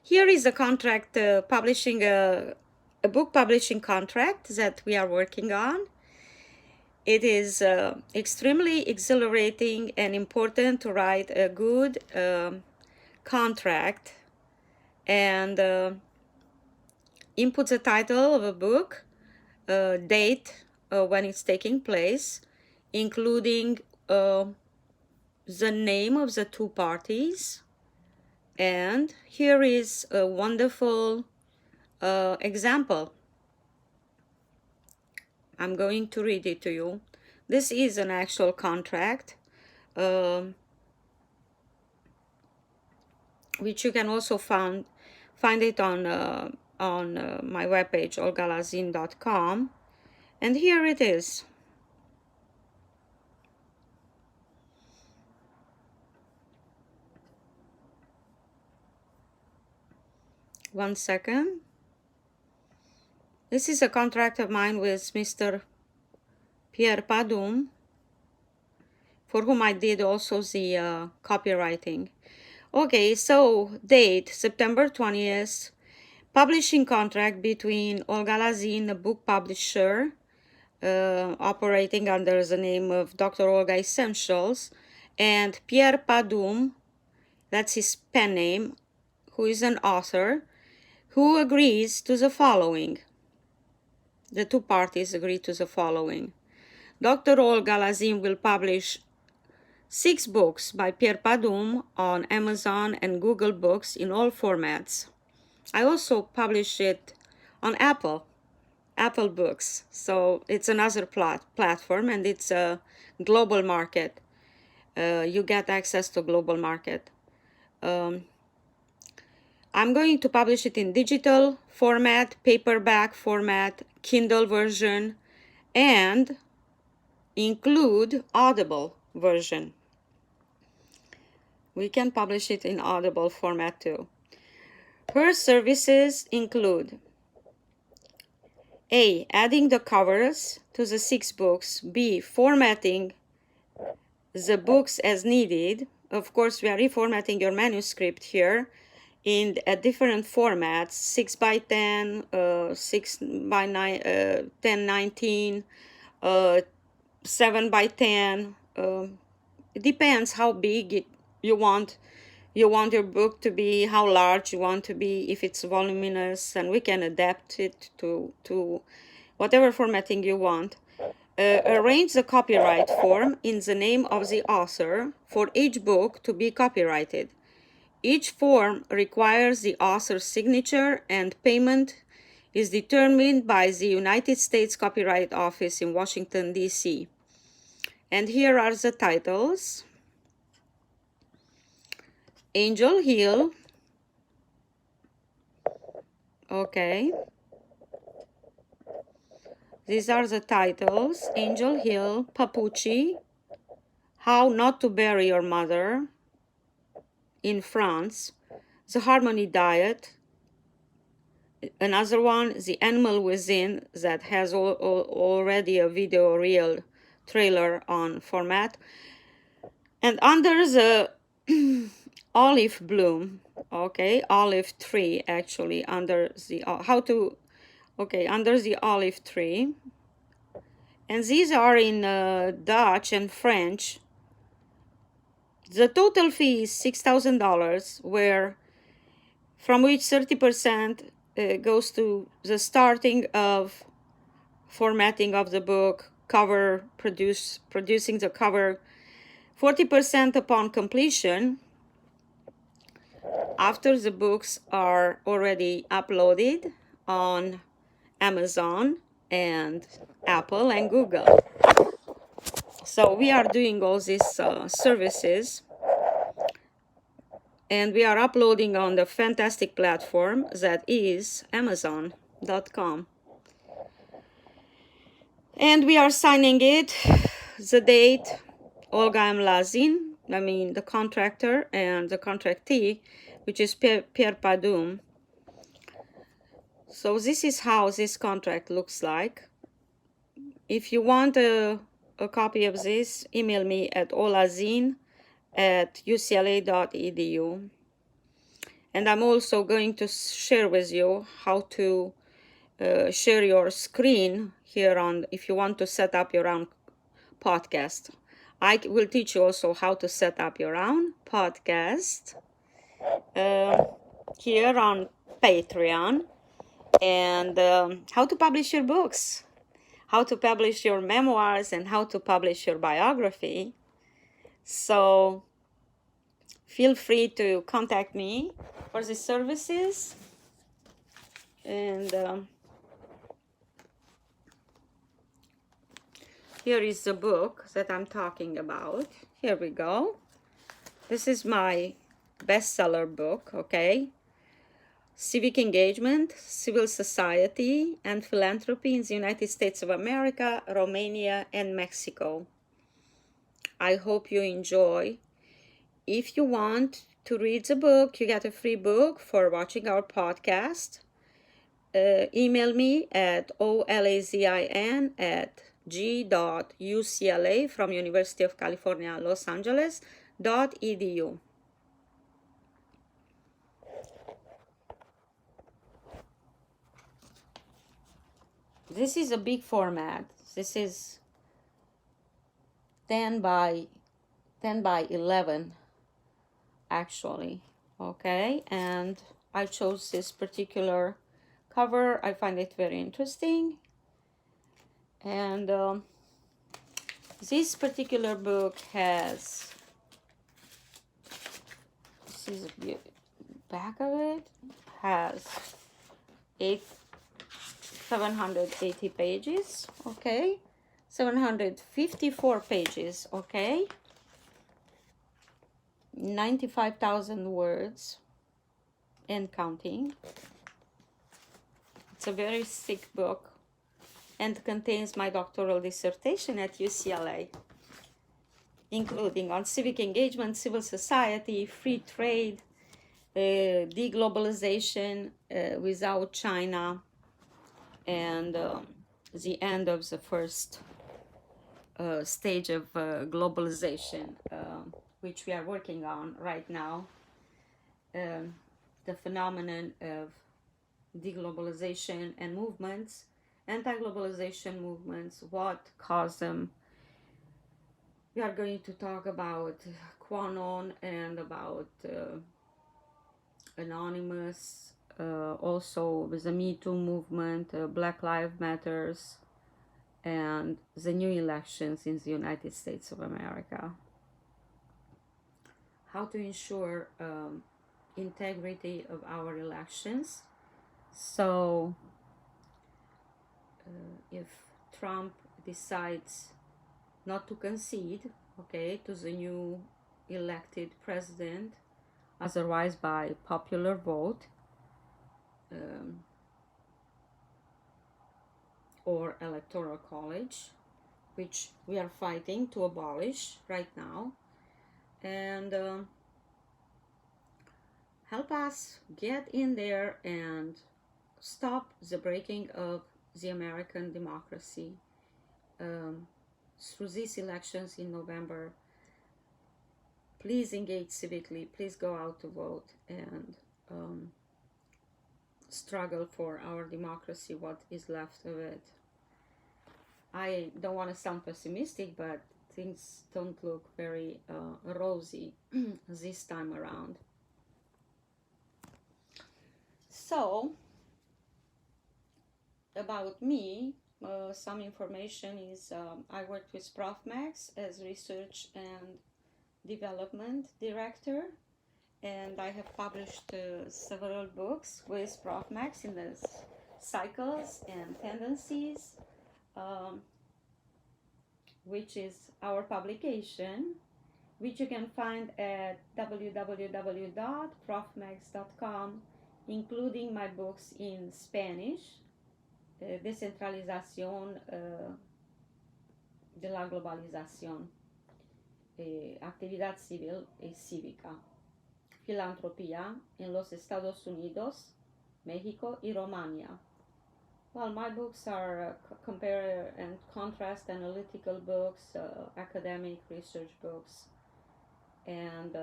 Here is a contract publishing a book publishing contract that we are working on. It is extremely exhilarating and important to write a good contract and input the title of a book, date when it's taking place, including the name of the two parties. And here is a wonderful example. I'm going to read it to you. This is an actual contract, which you can also find it on my webpage, olgalazin.com. And here it is. One second. This is a contract of mine with Mr. Pierre Padum, for whom I did also the copywriting. Okay, so date, September 20th, publishing contract between Olga Lazin, a book publisher, operating under the name of Dr. Olga Essentials, and Pierre Padum, that's his pen name, who is an author, who agrees to the following. The two parties agree to the following. Dr. Olga Lazin will publish 6 books by Pierre Padum on Amazon and Google Books in all formats. I also publish it on Apple Books. So it's another platform, and it's a global market. You get access to global market. I'm going to publish it in digital format, paperback format, Kindle version, and include Audible version. We can publish it in Audible format too. Her services include A. Adding the covers to the 6 books. B. Formatting the books as needed. Of course, we are reformatting your manuscript here in different formats, 6 by 10, 6 by 9, 10, 19, 7 by 10. It depends how big you want your book to be, how large you want to be, if it's voluminous, and we can adapt it to whatever formatting you want. Arrange the copyright form in the name of the author for each book to be copyrighted. Each form requires the author's signature, and payment is determined by the United States Copyright Office in Washington, D.C. And here are the titles. Angel Hill. Okay. These are the titles. Angel Hill, Papucci, How Not to Bury Your Mother in France, The Harmony Diet. Another one, The Animal Within, that has already a video reel trailer on format. And under the olive bloom, okay, olive tree, actually, under the under the olive tree. And these are in Dutch and French. The total fee is $6,000, from which 30% goes to the starting of formatting of the book, cover, producing the cover, 40% upon completion, after the books are already uploaded on Amazon and Apple and Google. So we are doing all these services, and we are uploading on the fantastic platform that is Amazon.com. And we are signing it, the date, Olga M. Lazin, the contractor, and the contractee, which is Pierre Padum. So this is how this contract looks like. If you want a copy of this, email me at olazin@ucla.edu. And I'm also going to share with you how to share your screen here on, if you want to set up your own podcast. I will teach you also how to set up your own podcast here on Patreon, and how to publish your books, how to publish your memoirs, and how to publish your biography. So feel free to contact me for the services. And here is the book that I'm talking about. Here we go. This is my bestseller book, okay? Civic Engagement, Civil Society, and Philanthropy in the United States of America, Romania, and Mexico. I hope you enjoy. If you want to read the book, you get a free book for watching our podcast. Email me at olazin@g.ucla from University of California, Los Angeles .edu. This is a big format. This is 10 by 11 actually, okay? And I chose this particular cover. I find it very interesting. And this particular book has, this is the back of it, has 780 pages, okay? 754 pages, okay? 95,000 words and counting. It's a very thick book and contains my doctoral dissertation at UCLA, including on civic engagement, civil society, free trade, deglobalization without China, and the end of the first stage of globalization, which we are working on right now. The phenomenon of deglobalization and movements, anti-globalization movements, what caused them. We are going to talk about QAnon and about Anonymous, also with the Me Too movement, Black Lives Matters, and the new elections in the United States of America. How to ensure integrity of our elections. So if Trump decides not to concede, okay, to the new elected president, otherwise by popular vote, or electoral college, which we are fighting to abolish right now, and help us get in there and stop the breaking of the American democracy through these elections in November. Please engage civically, please go out to vote, and struggle for our democracy, what is left of it. I don't want to sound pessimistic, but things don't look very rosy this time around. So, about me, some information is I worked with Prof. Max as research and development director, and I have published several books with Prof. Max in the cycles and tendencies, which is our publication, which you can find at www.profmax.com, including my books in Spanish, Descentralización de la Globalización, Actividad Civil y Cívica, Filantropía en los Estados Unidos, México y Romania. Well, my books are compare and contrast analytical books, academic research books, and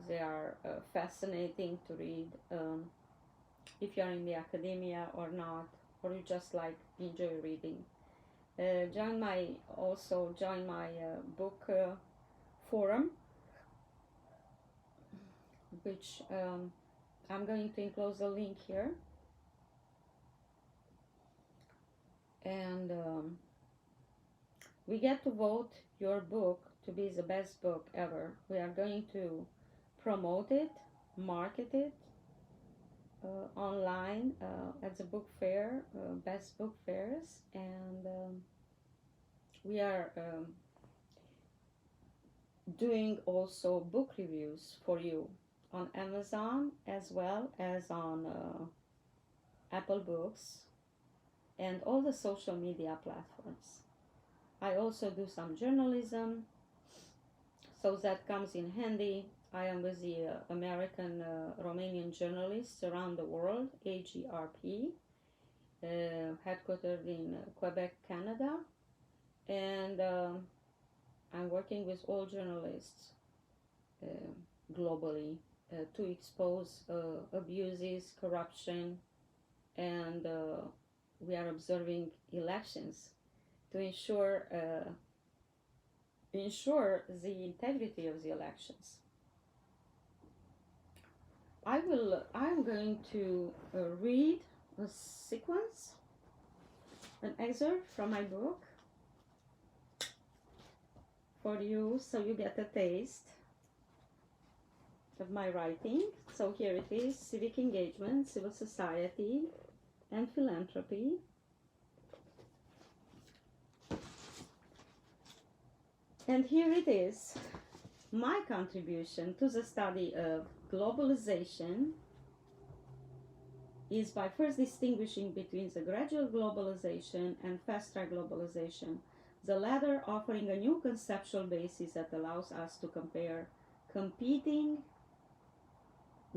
they are fascinating to read if you're in the academia or not, or you just like enjoy reading. Join my book forum, which I'm going to enclose a link here, and we get to vote your book to be the best book ever. We are going to promote it, market it online at the book fair, best book fairs, and we are doing also book reviews for you on Amazon as well as on Apple Books and all the social media platforms. I also do some journalism, so that comes in handy. I am with the American Romanian journalists around the world, AGRP, headquartered in Quebec, Canada, and I'm working with all journalists globally to expose abuses, corruption, and we are observing elections to ensure the integrity of the elections. I'm going to read a sequence, an excerpt from my book for you, so you get a taste of my writing. So here it is: civic engagement, civil society, and philanthropy. And here it is: my contribution to the study of globalization is by first distinguishing between the gradual globalization and fast-track globalization, the latter offering a new conceptual basis that allows us to compare competing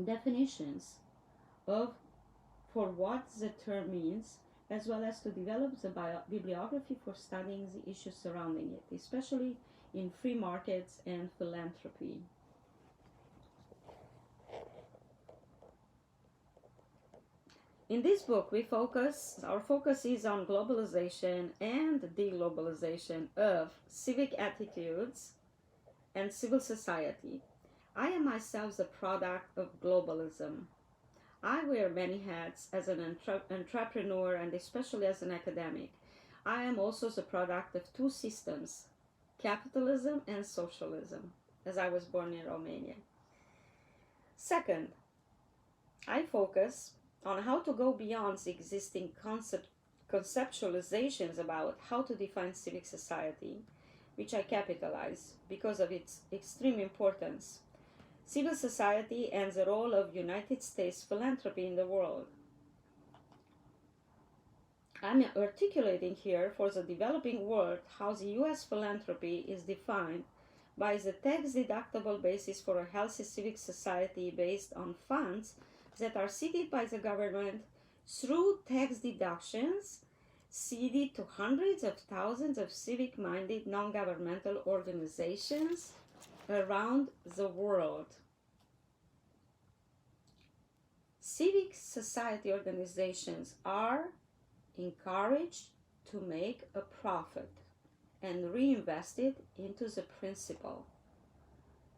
definitions of for what the term means, as well as to develop the bibliography for studying the issues surrounding it, especially in free markets and philanthropy. In this book, our focus is on globalization and deglobalization of civic attitudes and civil society. I am myself the product of globalism. I wear many hats as an entrepreneur and especially as an academic. I am also the product of two systems, capitalism and socialism, as I was born in Romania. Second, I focus on how to go beyond the existing conceptualizations about how to define civic society, which I capitalize because of its extreme importance, civil society and the role of United States philanthropy in the world. I'm articulating here for the developing world how the U.S. philanthropy is defined by the tax-deductible basis for a healthy civic society based on funds that are seeded by the government through tax deductions seeded to hundreds of thousands of civic-minded non-governmental organizations around the world. Civic society organizations are encouraged to make a profit and reinvest it into the principal.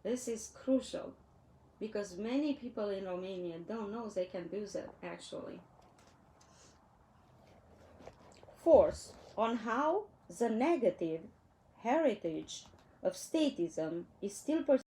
This is crucial because many people in Romania don't know they can do that actually. Fourth, on how the negative heritage of statism is still